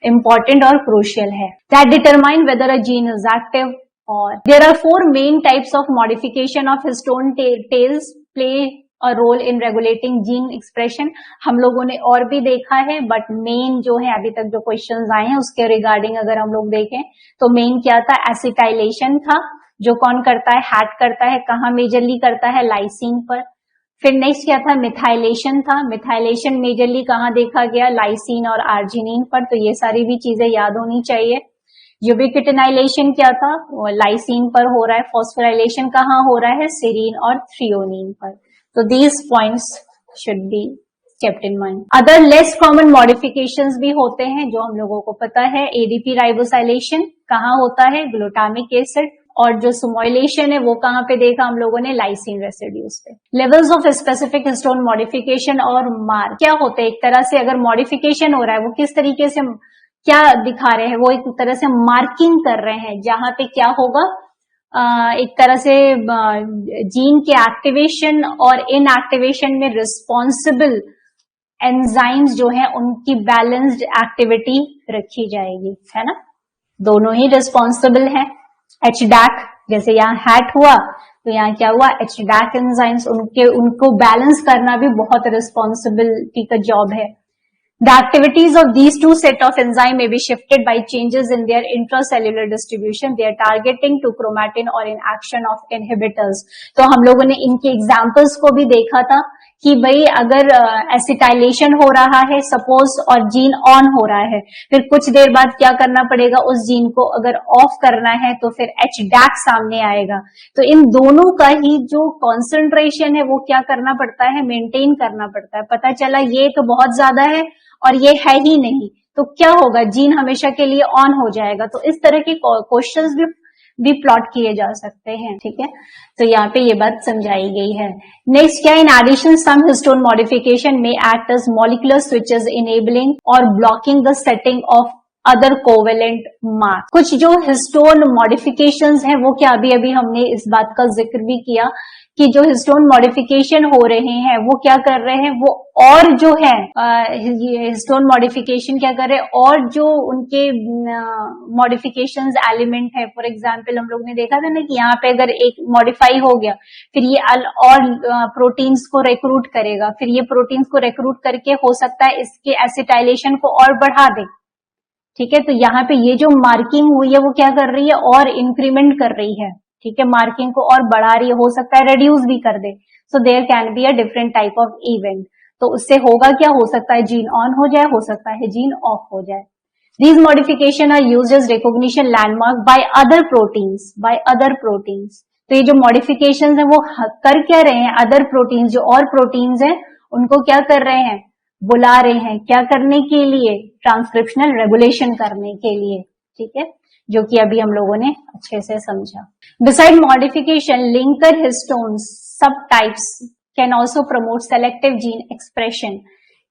इंपॉर्टेंट और क्रूशियल है। That determine whether a gene is active. और there are 4 main types of modification of histone tails play a role in regulating gene expression। हम लोगों ने और भी देखा है, बट मेन जो है अभी तक जो क्वेश्चंस आए हैं उसके रिगार्डिंग अगर हम लोग देखें तो मेन क्या था, एसिटाइलेशन था, जो कौन करता है, हैट करता है, कहाँ मेजरली करता है, लाइसिन पर। फिर नेक्स्ट क्या था, मिथाइलेशन था। मिथाइलेशन मेजरली कहाँ देखा गया, लाइसिन और आर्जिनिन पर, तो ये सारी भी चीजें याद होनी चाहिए। यूबिक्विटिनाइलेशन क्या था, लाइसिन पर हो रहा है। फॉस्फोराइलेशन कहाँ हो रहा है, सेरीन और थ्रियोनिन पर। तो these points should be kept in mind. Other less common modifications भी होते हैं जो हम लोगों को पता है। एडीपी राइबोसाइलेशन कहाँ होता है, ग्लूटामिक एसिड, और जो सुमोइलेशन है वो कहाँ पे देखा हम लोगों ने, लाइसिन रेसिड्यूज पे। Levels of specific histone modification और मार्क क्या होते हैं, एक तरह से अगर मॉडिफिकेशन हो रहा है वो किस तरीके से क्या दिखा रहे हैं, वो एक तरह से मार्किंग कर रहे हैं, जहां पे क्या होगा, एक तरह से जीन के एक्टिवेशन और इनएक्टिवेशन में रिस्पॉन्सिबल एंजाइम्स जो है उनकी बैलेंस्ड एक्टिविटी रखी जाएगी, है ना, दोनों ही रिस्पॉन्सिबल है। एचडैक जैसे यहाँ हैट हुआ तो यहाँ क्या हुआ, एचडैक एंजाइम्स, उनको बैलेंस करना भी बहुत रिस्पॉन्सिबिलिटी का जॉब है। The activities of these two set of enzyme may be shifted by changes in their intracellular distribution. They are targeting to chromatin or in action of inhibitors. तो हम लोगों ने इनके एग्जाम्पल्स को भी देखा था कि भाई अगर एसिटाइलेशन हो रहा है सपोज और जीन ऑन हो रहा है, फिर कुछ देर बाद क्या करना पड़ेगा, उस जीन को अगर ऑफ करना है तो फिर एचडैक सामने आएगा। तो इन दोनों का ही जो कॉन्सेंट्रेशन है वो क्या करना पड़ता है, मेंटेन करना पड़ता है। पता चला ये तो बहुत ज्यादा है और ये है ही नहीं, तो क्या होगा, जीन हमेशा के लिए ऑन हो जाएगा। तो इस तरह के क्वेश्चंस भी प्लॉट किए जा सकते हैं, ठीक है। तो यहाँ पे ये बात समझाई गई है। नेक्स्ट क्या, in addition some histone modification में act as molecular switches enabling और blocking the setting of other covalent mark. कुछ जो हिस्टोन मॉडिफिकेशंस हैं वो क्या, अभी अभी हमने इस बात का जिक्र भी किया कि जो हिस्टोन मॉडिफिकेशन हो रहे हैं वो क्या कर रहे हैं, वो और जो है हिस्टोन मॉडिफिकेशन क्या कर रहे हैं, और जो उनके मॉडिफिकेशंस एलिमेंट है, फॉर एग्जांपल हम लोग ने देखा था ना कि यहाँ पे अगर एक मॉडिफाई हो गया फिर ये और प्रोटीन्स को रिक्रूट करेगा, फिर ये प्रोटीन्स को रिक्रूट करके हो सकता है इसके एसिटाइलेशन को और बढ़ा दे, ठीक है। तो यहाँ पे ये जो मार्किंग हुई है वो क्या कर रही है, और इंक्रीमेंट कर रही है, ठीक है, मार्किंग को और बढ़ा रही है, हो सकता है रेड्यूस भी कर दे। So there can be a different type of event. तो उससे होगा क्या, हो सकता है जीन ऑन हो जाए, हो सकता है जीन ऑफ हो जाए। These modification are used as recognition landmark by other proteins. तो ये जो मॉडिफिकेशन है वो कर क्या रहे हैं, अदर प्रोटीन्स, जो और प्रोटीन्स हैं उनको क्या कर रहे हैं, बुला रहे हैं, क्या करने के लिए, ट्रांसक्रिप्शनल रेगुलेशन करने के लिए, ठीक है, जो कि अभी हम लोगों ने अच्छे से समझा। बिसाइड मॉडिफिकेशन, लिंकर हिस्टोन्स सब types can also promote selective gene expression,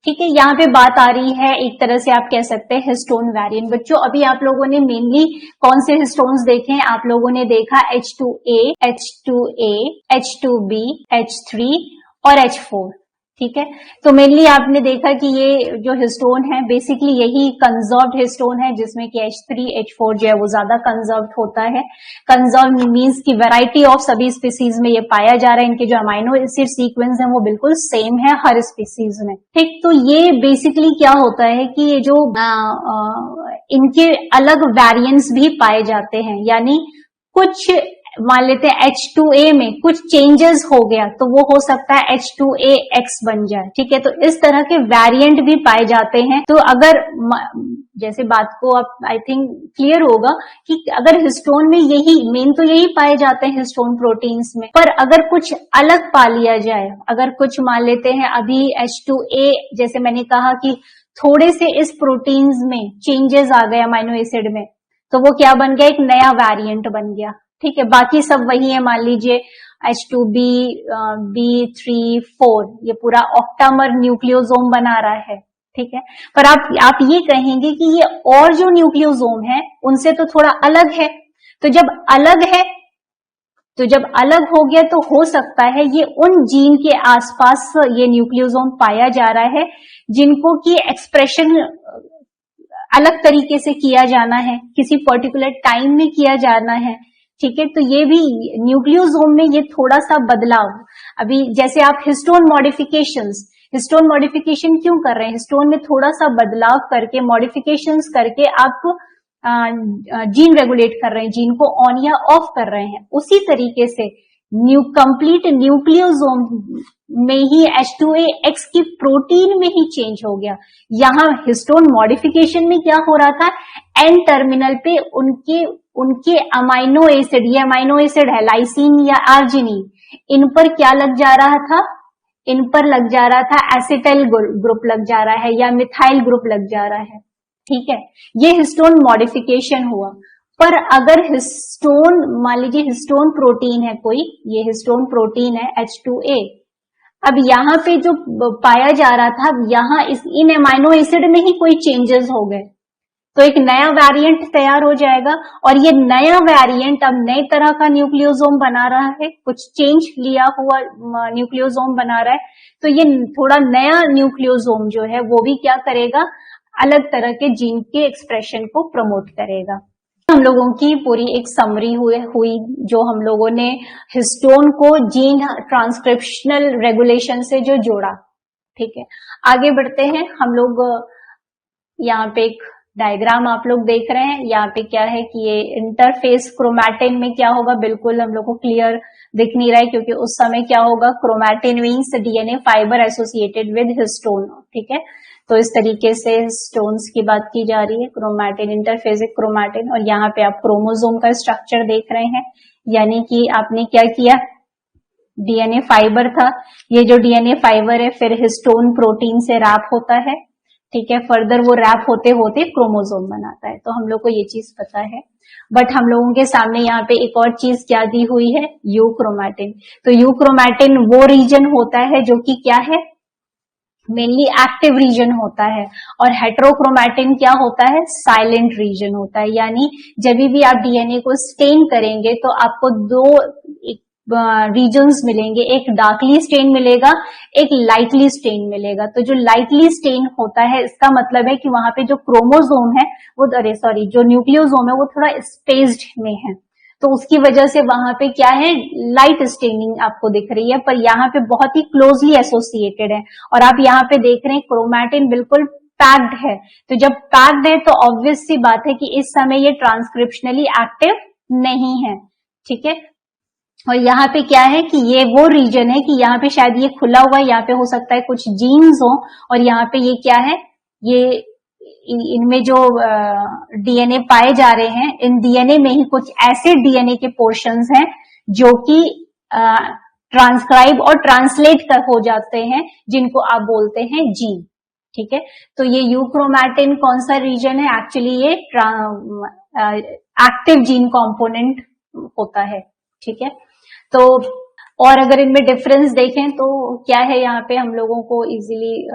ठीक है। यहाँ पे बात आ रही है एक तरह से आप कह सकते हैं हिस्टोन वेरिएंट। बच्चों अभी आप लोगों ने मेनली कौन से हिस्टोन्स देखे हैं, आप लोगों ने देखा H2A, H2A, H2B, H3 और H4, ठीक है। तो मेनली आपने देखा कि ये जो हिस्टोन है बेसिकली यही कंजर्व्ड हिस्टोन है, जिसमें कि H3, H4 जो है वो ज्यादा कंजर्व्ड होता है। कंजर्व मींस की वैरायटी ऑफ सभी स्पीसीज में ये पाया जा रहा है, इनके जो अमाइनो एसिड सीक्वेंस है वो बिल्कुल सेम है हर स्पीसीज में, ठीक। तो ये बेसिकली क्या होता है कि ये जो इनके अलग वेरिएंट्स भी पाए जाते हैं, यानी कुछ मान लेते हैं H2A में कुछ चेंजेस हो गया तो वो हो सकता है H2AX बन जाए, ठीक है। तो इस तरह के वेरिएंट भी पाए जाते हैं। तो अगर जैसे बात को आप आई थिंक क्लियर होगा कि अगर हिस्टोन में यही मेन तो यही पाए जाते हैं हिस्टोन प्रोटीन्स में, पर अगर कुछ अलग पा लिया जाए, अगर कुछ मान लेते हैं अभी H2A जैसे मैंने कहा कि थोड़े से इस प्रोटीन्स में चेंजेस आ गए अमाइनो एसिड में, तो वो क्या बन गया, एक नया वेरिएंट बन गया, ठीक है। बाकी सब वही है, मान लीजिए H2B, B3, 4 ये पूरा ऑक्टामर न्यूक्लियोसोम बना रहा है, ठीक है। पर आप ये कहेंगे कि ये और जो न्यूक्लियोसोम है उनसे तो थोड़ा अलग है। तो जब अलग हो गया तो हो सकता है ये उन जीन के आसपास ये न्यूक्लियोसोम पाया जा रहा है जिनको की एक्सप्रेशन अलग तरीके से किया जाना है, किसी पर्टिकुलर टाइम में किया जाना है, ठीक है। तो ये भी न्यूक्लियोसोम में ये थोड़ा सा बदलाव, अभी जैसे आप हिस्टोन मॉडिफिकेशन क्यों कर रहे हैं, हिस्टोन में थोड़ा सा बदलाव करके मॉडिफिकेशंस करके आप जीन रेगुलेट कर रहे हैं, जीन को ऑन या ऑफ कर रहे हैं। उसी तरीके से कंप्लीट न्यूक्लियोसोम में ही H2AX की प्रोटीन में ही चेंज हो गया। यहाँ हिस्टोन मॉडिफिकेशन में क्या हो रहा था, एन टर्मिनल पे उनके अमाइनो एसिड, ये अमाइनो एसिड है लाइसिन या आर्जिनिन, इन पर क्या लग जा रहा था, इन पर लग जा रहा था एसिटाइल ग्रुप लग जा रहा है या मिथाइल ग्रुप लग जा रहा है। ठीक है, ये हिस्टोन मॉडिफिकेशन हुआ। पर अगर हिस्टोन, मान लीजिए हिस्टोन प्रोटीन है कोई, ये हिस्टोन प्रोटीन है H2A, अब यहाँ पे जो पाया जा रहा था, यहाँ इन अमाइनो एसिड में ही कोई चेंजेस हो गए, तो एक नया वेरिएंट तैयार हो जाएगा, और ये नया वेरिएंट अब नई तरह का न्यूक्लियोसोम बना रहा है, कुछ चेंज लिया हुआ न्यूक्लियोसोम बना रहा है। तो ये थोड़ा नया न्यूक्लियोसोम जो है वो भी क्या करेगा, अलग तरह के जीन के एक्सप्रेशन को प्रमोट करेगा। हम लोगों की पूरी एक समरी हुई जो हम लोगों ने हिस्टोन को जीन ट्रांसक्रिप्शनल रेगुलेशन से जो जोड़ा। ठीक है, आगे बढ़ते हैं हम लोग। यहाँ पे एक डायग्राम आप लोग देख रहे हैं, यहाँ पे क्या है कि ये इंटरफेस क्रोमैटिन में क्या होगा, बिल्कुल हम लोग को क्लियर दिख नहीं रहा है, क्योंकि उस समय क्या होगा, chromatin means DNA fibre associated with histone. ठीक है, तो इस तरीके से हिस्टोन्स की बात की जा रही है, क्रोमैटिन, इंटरफेसिक क्रोमैटिन, और यहाँ पे आप क्रोमोसोम का स्ट्रक्चर देख रहे हैं, यानी कि आपने क्या किया, डीएनए फाइबर था, ये जो डीएनए फाइबर है फिर हिस्टोन प्रोटीन से रैप होता है। ठीक है, फर्दर वो रैप होते होते क्रोमोसोम बनाता है, तो हम लोग को ये चीज पता है। बट हम लोगों के सामने यहाँ पे एक और चीज क्या दी हुई है, यूक्रोमैटिन। तो यूक्रोमैटिन वो रीजन होता है जो कि क्या है, मेनली एक्टिव रीजन होता है, और हेटेरोक्रोमैटिन क्या होता है, साइलेंट रीजन होता है। यानी जब भी आप डीएनए को स्टेन करेंगे तो आपको दो रीजन्स मिलेंगे, एक डार्कली स्टेन मिलेगा, एक लाइटली स्टेन मिलेगा। तो जो लाइटली स्टेन होता है इसका मतलब है कि वहां पे जो क्रोमोसोम है वो, जो न्यूक्लियोसोम है वो थोड़ा स्पेस्ड में है, तो उसकी वजह से वहां पे क्या है, लाइट स्टेनिंग आपको दिख रही है, पर यहाँ पे बहुत ही क्लोजली एसोसिएटेड है। और आप यहाँ पे देख रहे हैं क्रोमैटिन बिल्कुल पैक्ड है, तो जब पैक्ड है तो ऑब्वियस सी बात है कि इस समय ये ट्रांसक्रिप्शनली एक्टिव नहीं है। ठीक है, और यहाँ पे क्या है कि ये वो रीजन है कि यहाँ पे शायद ये खुला हुआ है, यहाँ पे हो सकता है कुछ जीन्स हो, और यहाँ पे ये क्या है, ये इनमें जो डीएनए पाए जा रहे हैं, इन डीएनए में ही कुछ ऐसे डीएनए के पोर्शंस हैं जो कि ट्रांसक्राइब और ट्रांसलेट हो जाते हैं, जिनको आप बोलते हैं जीन। ठीक है, तो ये यूक्रोमैटिन कौन सा रीजन है, एक्चुअली ये एक्टिव जीन कंपोनेंट होता है। ठीक है, तो और अगर इनमें डिफरेंस देखें तो क्या है, यहाँ पे हम लोगों को इजीली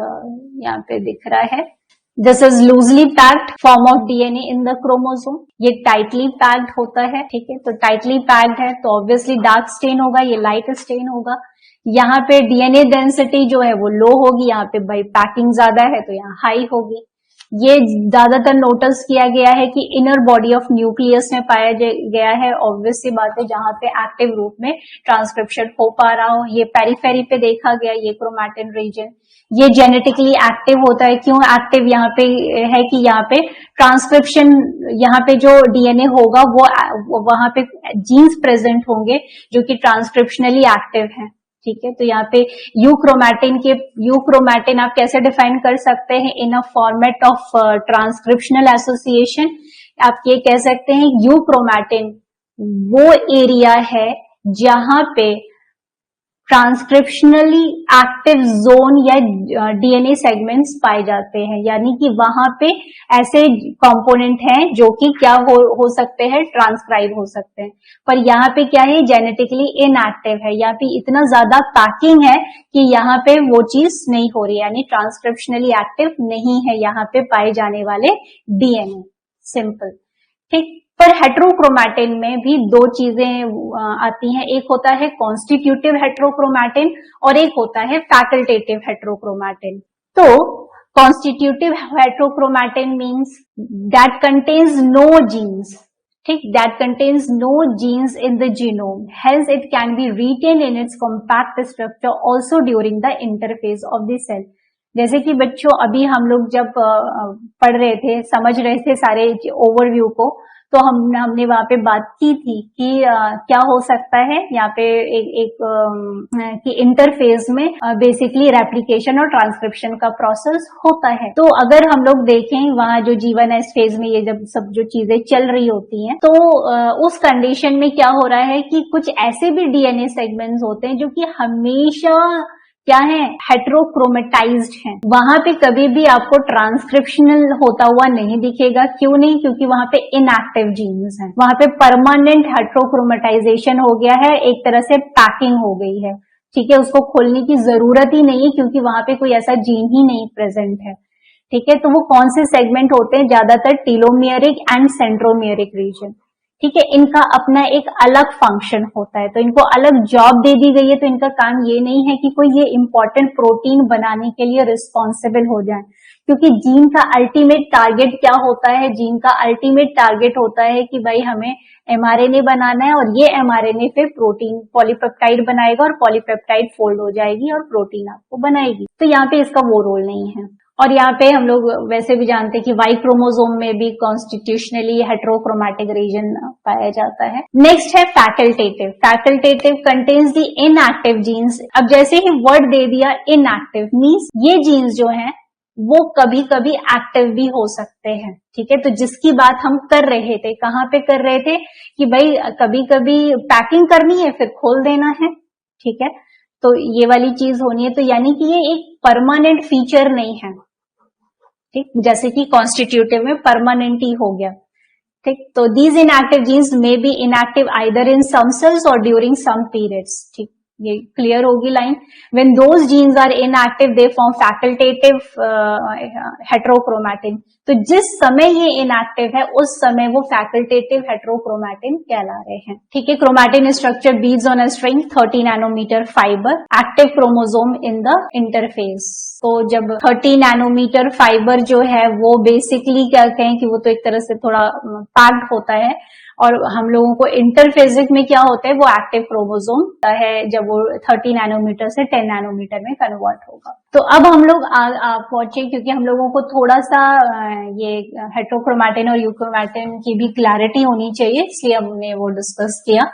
यहाँ पे दिख रहा है, this is loosely packed form of DNA in the chromosome, ये टाइटली पैक्ड होता है। ठीक है, तो टाइटली पैक्ड है तो ऑब्वियसली डार्क स्टेन होगा, ये लाइट स्टेन होगा। यहाँ पे डीएनए डेंसिटी जो है वो लो होगी, यहाँ पे भाई पैकिंग ज्यादा है तो यहाँ हाई होगी। ये ज्यादातर नोटिस किया गया है कि इनर बॉडी ऑफ न्यूक्लियस में पाया गया है, ऑब्वियस सी बात है, जहां पे एक्टिव रूप में ट्रांसक्रिप्शन हो पा रहा हो। ये पेरिफेरी पे देखा गया, ये क्रोमैटिन रीजन, ये जेनेटिकली एक्टिव होता है। क्यों एक्टिव यहाँ पे है कि यहाँ पे ट्रांसक्रिप्शन, यहाँ पे जो डीएनए होगा वो वहां पे जीन्स प्रेजेंट होंगे जो कि ट्रांसक्रिप्शनली एक्टिव है। ठीक है, तो यहाँ पे यूक्रोमैटिन आप कैसे डिफाइन कर सकते हैं, in a format of transcriptional association आप ये कह सकते हैं, यूक्रोमैटिन वो एरिया है जहां पे ट्रांसक्रिप्शनली एक्टिव जोन या डीएनए सेगमेंट्स पाए जाते हैं, यानी कि वहां पे ऐसे कंपोनेंट हैं जो कि क्या हो सकते हैं, ट्रांसक्राइब हो सकते हैं। पर यहाँ पे क्या है, जेनेटिकली इनएक्टिव है, यहाँ पे इतना ज्यादा पैकिंग है कि यहाँ पे वो चीज नहीं हो रही, यानी ट्रांसक्रिप्शनली एक्टिव नहीं है यहाँ पे पाए जाने वाले डीएनए। सिंपल, ठीक। पर हेटेरोक्रोमैटिन में भी दो चीजें आती हैं, एक होता है कॉन्स्टिट्यूटिव हेटेरोक्रोमैटिन और एक होता है फैकल्टेटिव हेटेरोक्रोमैटिन। तो constitutive heterochromatin means that contains no genes, ठीक, that contains no genes in the genome, hence it can be retain in its compact structure also during the interphase of the cell. जैसे कि बच्चों अभी हम लोग जब पढ़ रहे थे, समझ रहे थे सारे ओवरव्यू को, तो हमने वहां पे बात की थी कि क्या हो सकता है यहाँ पे कि इंटरफेज में बेसिकली रेप्लिकेशन और ट्रांसक्रिप्शन का प्रोसेस होता है। तो अगर हम लोग देखें वहां जो G1S फेज में ये जब सब जो चीजें चल रही होती हैं, तो उस कंडीशन में क्या हो रहा है कि कुछ ऐसे भी डीएनए सेगमेंट्स होते हैं जो कि हमेशा क्या है, हेट्रोक्रोमेटाइज्ड है। वहां पे कभी भी आपको ट्रांसक्रिप्शनल होता हुआ नहीं दिखेगा। क्यों नहीं? क्योंकि वहां पे इनएक्टिव जीन्स हैं, वहां पे परमानेंट हेट्रोक्रोमेटाइजेशन हो गया है, एक तरह से पैकिंग हो गई है। ठीक है, उसको खोलने की जरूरत ही नहीं है क्योंकि वहां पे कोई ऐसा जीन ही नहीं प्रेजेंट है। ठीक है, तो वो कौन से सेगमेंट होते हैं? ज्यादातर टीलोमियरिक एंड सेंट्रोमियरिक रीजन। ठीक है, इनका अपना एक अलग फंक्शन होता है, तो इनको अलग जॉब दे दी गई है। तो इनका काम ये नहीं है कि कोई ये इंपॉर्टेंट प्रोटीन बनाने के लिए रिस्पॉन्सिबल हो जाए, क्योंकि जीन का अल्टीमेट टारगेट क्या होता है? जीन का अल्टीमेट टारगेट होता है कि भाई हमें एमआरएनए बनाना है और ये एमआरएनए फिर प्रोटीन पॉलीपेप्टाइड बनाएगा और पॉलीपेप्टाइड फोल्ड हो जाएगी और प्रोटीन आपको बनाएगी। तो यहाँ पे इसका वो रोल नहीं है। और यहाँ पे हम लोग वैसे भी जानते हैं कि वाई क्रोमोसोम में भी कॉन्स्टिट्यूशनली हेट्रोक्रोमैटिक रीजन पाया जाता है। नेक्स्ट है facultative. Facultative contains the inactive genes. अब जैसे ही वर्ड दे दिया इनएक्टिव, मीन्स ये जीन्स जो हैं वो कभी कभी एक्टिव भी हो सकते हैं। ठीक है, तो जिसकी बात हम कर रहे थे, कहाँ पे कर रहे थे कि भाई कभी कभी पैकिंग करनी है फिर खोल देना है। ठीक है, तो ये वाली चीज होनी है। तो यानी कि ये एक परमानेंट फीचर नहीं है। ठीक, जैसे कि कॉन्स्टिट्यूटिव में परमानेंट ही हो गया। ठीक, तो these inactive genes may be inactive either in some cells और ड्यूरिंग सम पीरियड्स। ठीक, ये क्लियर होगी line. When those genes are inactive they form facultative heterochromatin. तो जिस समय ये इनएक्टिव है उस समय वो फैकल्टेटिव हेट्रोक्रोमैटिन कहला रहे हैं। ठीक है, chromatin structure beads on a string 30 nanometre fibre, active chromosome in the interphase. तो जब 30 नैनोमीटर फाइबर जो है वो बेसिकली क्या कहें कि वो तो एक तरह से थोड़ा पैक्ड होता है, और हम लोगों को इंटरफेजिक में क्या होता है, वो एक्टिव क्रोमोसोम है जब वो 30 नैनोमीटर से 10 नैनोमीटर में कन्वर्ट होगा। तो अब हम लोग पहुंचे, क्योंकि हम लोगों को थोड़ा सा ये हेट्रोक्रोमैटिन और यूक्रोमैटिन की भी क्लैरिटी होनी चाहिए, इसलिए हमने वो डिस्कस किया।